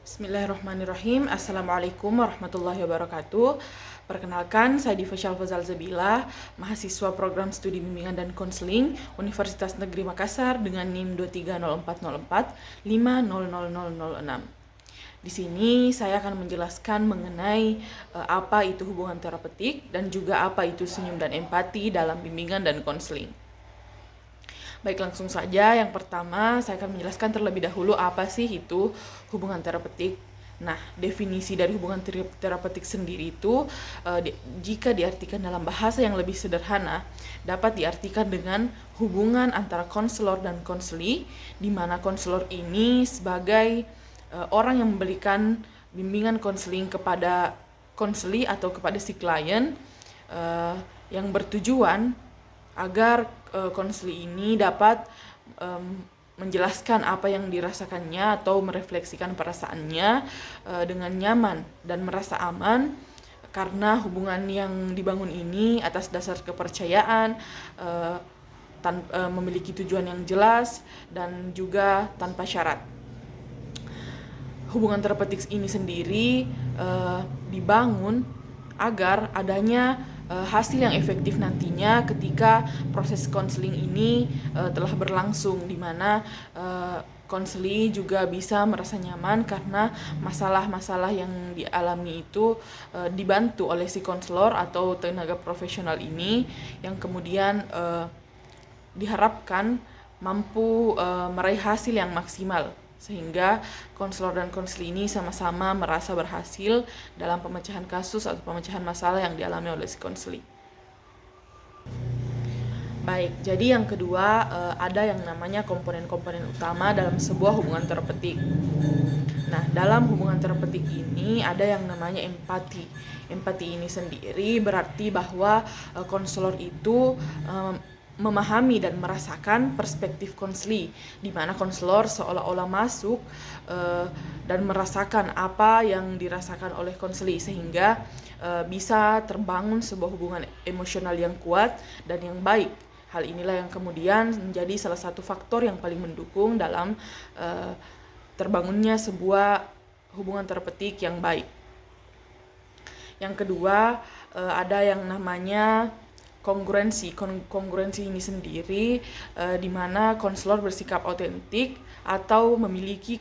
Bismillahirrahmanirrahim. Assalamualaikum warahmatullahi wabarakatuh. Perkenalkan, saya Diva Syalfazal Zabila, mahasiswa program studi bimbingan dan konseling Universitas Negeri Makassar dengan NIM 230404500006. Di sini saya akan menjelaskan mengenai apa itu hubungan terapeutik dan juga apa itu senyum dan empati dalam bimbingan dan konseling. Baik, langsung saja. Yang pertama, saya akan menjelaskan terlebih dahulu apa sih itu hubungan terapeutik. Nah, definisi dari hubungan terapeutik sendiri itu, jika diartikan dalam bahasa yang lebih sederhana, dapat diartikan dengan hubungan antara konselor dan konseli, di mana konselor ini sebagai orang yang memberikan bimbingan konseling kepada konseli atau kepada si klien, yang bertujuan agar konseli ini dapat menjelaskan apa yang dirasakannya atau merefleksikan perasaannya dengan nyaman dan merasa aman, karena hubungan yang dibangun ini atas dasar kepercayaan, memiliki tujuan yang jelas dan juga tanpa syarat. Hubungan terapeutik ini sendiri dibangun agar adanya hasil yang efektif nantinya ketika proses konseling ini telah berlangsung, di mana konseli juga bisa merasa nyaman karena masalah-masalah yang dialami itu dibantu oleh si konselor atau tenaga profesional ini, yang kemudian diharapkan mampu meraih hasil yang maksimal, sehingga konselor dan konseli ini sama-sama merasa berhasil dalam pemecahan kasus atau pemecahan masalah yang dialami oleh si konseli. Baik, jadi yang kedua, ada yang namanya komponen-komponen utama dalam sebuah hubungan terapeutik. Nah, dalam hubungan terapeutik ini ada yang namanya empati. Empati ini sendiri berarti bahwa konselor itu memahami dan merasakan perspektif konseli, di mana konselor seolah-olah masuk dan merasakan apa yang dirasakan oleh konseli, sehingga bisa terbangun sebuah hubungan emosional yang kuat dan yang baik. Hal inilah yang kemudian menjadi salah satu faktor yang paling mendukung dalam terbangunnya sebuah hubungan terapeutik yang baik. Yang kedua, ada yang namanya kongruensi. Kongruensi ini sendiri di mana konselor bersikap otentik atau memiliki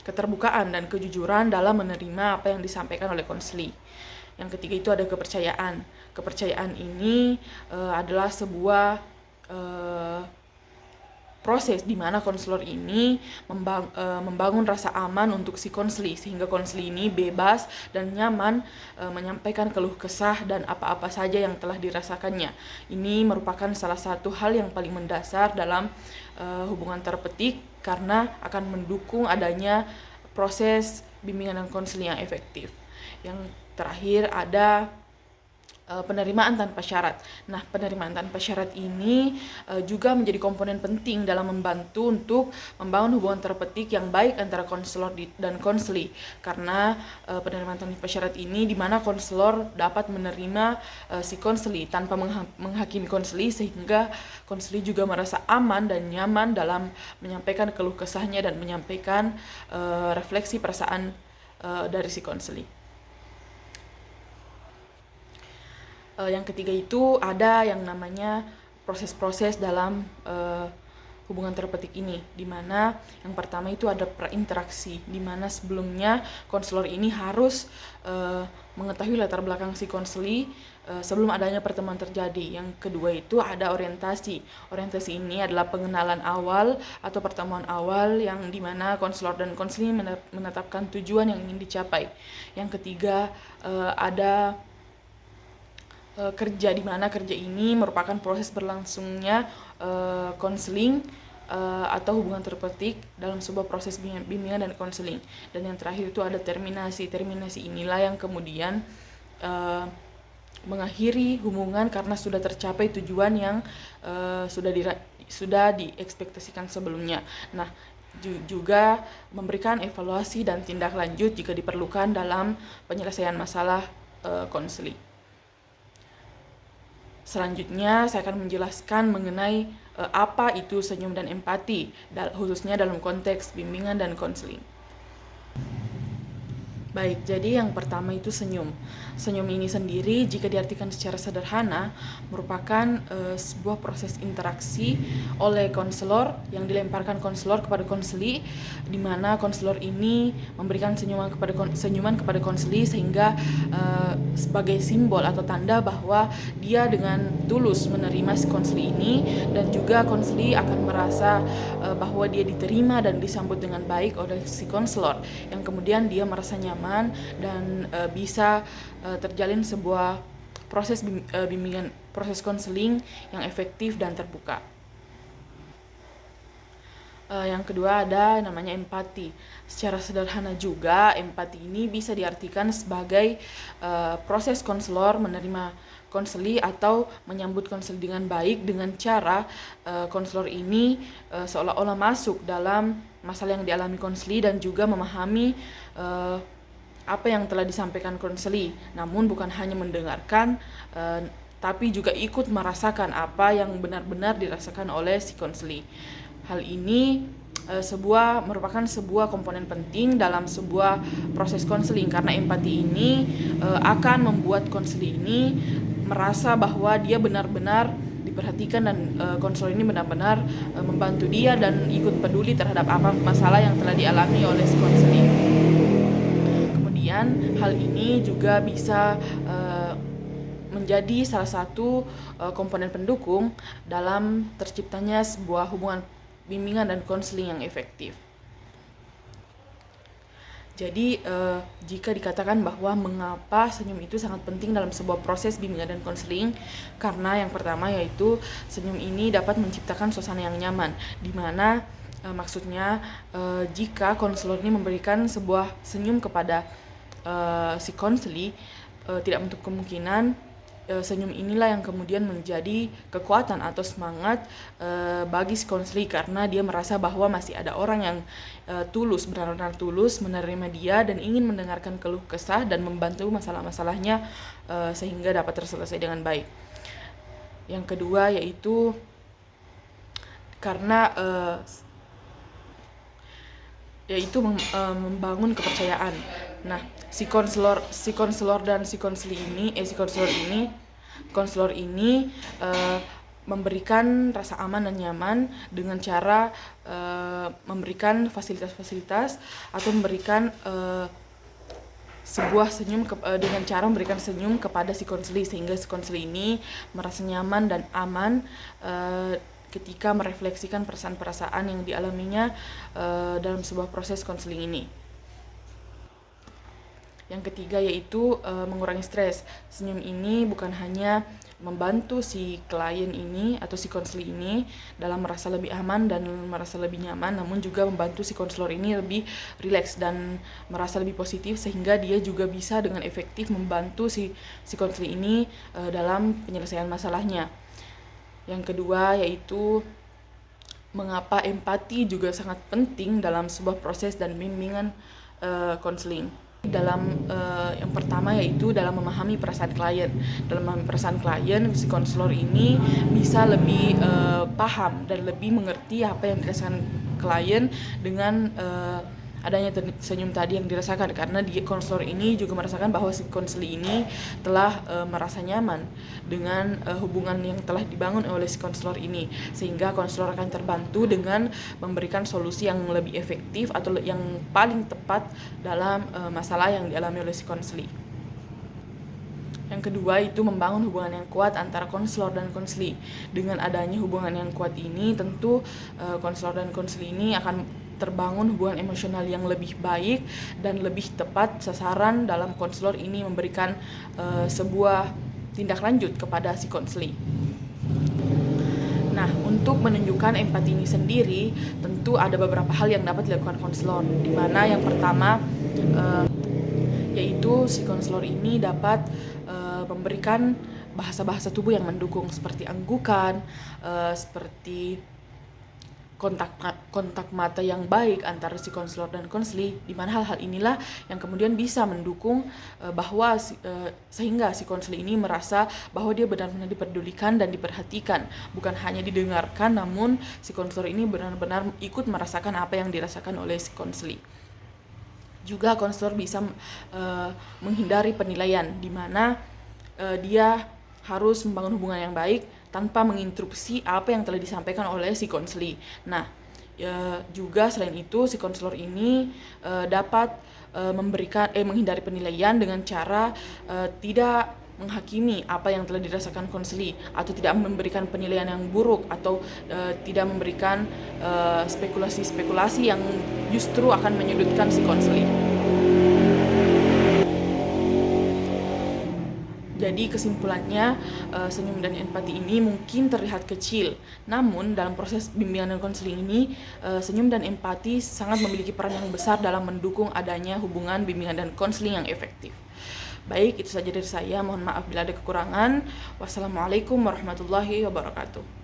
keterbukaan dan kejujuran dalam menerima apa yang disampaikan oleh konseli. Yang ketiga itu ada kepercayaan. Kepercayaan ini adalah sebuah proses di mana konselor ini membangun rasa aman untuk si konseli, sehingga konseli ini bebas dan nyaman menyampaikan keluh kesah dan apa-apa saja yang telah dirasakannya. Ini merupakan salah satu hal yang paling mendasar dalam hubungan terapeutik, karena akan mendukung adanya proses bimbingan dan konseling yang efektif. Yang terakhir ada penerimaan tanpa syarat. Nah, penerimaan tanpa syarat ini juga menjadi komponen penting dalam membantu untuk membangun hubungan terapeutik yang baik antara konselor dan konseli, karena penerimaan tanpa syarat ini di mana konselor dapat menerima si konseli tanpa menghakimi konseli, sehingga konseli juga merasa aman dan nyaman dalam menyampaikan keluh kesahnya dan menyampaikan refleksi perasaan dari si konseli. Yang ketiga itu ada yang namanya proses-proses dalam hubungan terapeutik ini, di mana yang pertama itu ada prainteraksi, di mana sebelumnya konselor ini harus mengetahui latar belakang si konseli sebelum adanya pertemuan terjadi. Yang kedua itu ada orientasi. Orientasi ini adalah pengenalan awal atau pertemuan awal, yang di mana konselor dan konseli menetapkan tujuan yang ingin dicapai. Yang ketiga ada kerja, di mana kerja ini merupakan proses berlangsungnya konseling atau hubungan terapeutik dalam sebuah proses bimbingan dan konseling. Dan yang terakhir itu ada terminasi. Terminasi inilah yang kemudian mengakhiri hubungan karena sudah tercapai tujuan yang sudah diekspektasikan sebelumnya. Nah, juga memberikan evaluasi dan tindak lanjut jika diperlukan dalam penyelesaian masalah konseling. Selanjutnya saya akan menjelaskan mengenai apa itu senyum dan empati, khususnya dalam konteks bimbingan dan konseling. Baik, jadi yang pertama itu senyum. Senyum ini sendiri jika diartikan secara sederhana merupakan sebuah proses interaksi oleh konselor yang dilemparkan konselor kepada konseli, di mana konselor ini memberikan senyuman kepada konseli sehingga sebagai simbol atau tanda bahwa dia dengan tulus menerima si konseli ini, dan juga konseli akan merasa bahwa dia diterima dan disambut dengan baik oleh si konselor, yang kemudian dia merasa nyaman dan bisa terjalin sebuah bimbingan, proses konseling yang efektif dan terbuka. Yang kedua ada namanya empati. Secara sederhana juga, empati ini bisa diartikan sebagai proses konselor menerima konseli atau menyambut konseli dengan baik, dengan cara konselor ini seolah-olah masuk dalam masalah yang dialami konseli dan juga memahami apa yang telah disampaikan konseli, namun bukan hanya mendengarkan, tapi juga ikut merasakan apa yang benar-benar dirasakan oleh si konseli. Hal ini merupakan sebuah komponen penting dalam sebuah proses konseling, karena empati ini akan membuat konseli ini merasa bahwa dia benar-benar diperhatikan dan konselor ini benar-benar membantu dia dan ikut peduli terhadap apa masalah yang telah dialami oleh si konseli. Kemudian hal ini juga bisa menjadi salah satu komponen pendukung dalam terciptanya sebuah hubungan bimbingan dan konseling yang efektif. Jadi jika dikatakan bahwa mengapa senyum itu sangat penting dalam sebuah proses bimbingan dan konseling, karena yang pertama yaitu senyum ini dapat menciptakan suasana yang nyaman, di mana maksudnya jika konselor ini memberikan sebuah senyum kepada si konseli, tidak menutup kemungkinan senyum inilah yang kemudian menjadi kekuatan atau semangat bagi si konseli, karena dia merasa bahwa masih ada orang yang benar-benar tulus menerima dia dan ingin mendengarkan keluh kesah dan membantu masalah-masalahnya sehingga dapat terselesai dengan baik. Yang kedua yaitu karena yaitu membangun kepercayaan. Nah, si konselor dan si konselor ini memberikan rasa aman dan nyaman dengan cara memberikan fasilitas-fasilitas atau memberikan sebuah senyum dengan cara memberikan senyum kepada si konseli, sehingga si konseli ini merasa nyaman dan aman ketika merefleksikan perasaan-perasaan yang dialaminya dalam sebuah proses konseling ini. Yang ketiga yaitu mengurangi stres. Senyum ini bukan hanya membantu si klien ini atau si konseli ini dalam merasa lebih aman dan merasa lebih nyaman, namun juga membantu si konselor ini lebih rileks dan merasa lebih positif, sehingga dia juga bisa dengan efektif membantu si konseli ini dalam penyelesaian masalahnya. Yang kedua yaitu mengapa empati juga sangat penting dalam sebuah proses dan bimbingan konseling. Yang pertama yaitu dalam memahami perasaan klien. Dalam memahami perasaan klien, si konselor ini bisa lebih paham dan lebih mengerti apa yang dirasakan klien dengan adanya senyum tadi yang dirasakan, karena konselor ini juga merasakan bahwa si konseli ini telah merasa nyaman dengan hubungan yang telah dibangun oleh si konselor ini, sehingga konselor akan terbantu dengan memberikan solusi yang lebih efektif atau yang paling tepat dalam masalah yang dialami oleh si konseli. Yang kedua itu membangun hubungan yang kuat antara konselor dan konseli. Dengan adanya hubungan yang kuat ini, tentu konselor dan konseli ini akan terbangun hubungan emosional yang lebih baik dan lebih tepat sasaran dalam konselor ini memberikan sebuah tindak lanjut kepada si konseli. Nah, untuk menunjukkan empati ini sendiri, tentu ada beberapa hal yang dapat dilakukan konselor, di mana yang pertama yaitu si konselor ini dapat memberikan bahasa-bahasa tubuh yang mendukung, seperti anggukan, seperti kontak mata yang baik antara si konselor dan konseli, di mana hal-hal inilah yang kemudian bisa mendukung bahwa sehingga si konseli ini merasa bahwa dia benar-benar dipedulikan dan diperhatikan, bukan hanya didengarkan, namun si konselor ini benar-benar ikut merasakan apa yang dirasakan oleh si konseli. Juga konselor bisa menghindari penilaian, di mana dia harus membangun hubungan yang baik tanpa menginterupsi apa yang telah disampaikan oleh si konseli. Nah, juga selain itu si konselor ini dapat menghindari penilaian dengan cara tidak menghakimi apa yang telah dirasakan konseli, atau tidak memberikan penilaian yang buruk, atau tidak memberikan spekulasi-spekulasi yang justru akan menyudutkan si konseli. Jadi kesimpulannya, senyum dan empati ini mungkin terlihat kecil, namun dalam proses bimbingan dan konseling ini, senyum dan empati sangat memiliki peran yang besar dalam mendukung adanya hubungan bimbingan dan konseling yang efektif. Baik, itu saja dari saya. Mohon maaf bila ada kekurangan. Wassalamualaikum warahmatullahi wabarakatuh.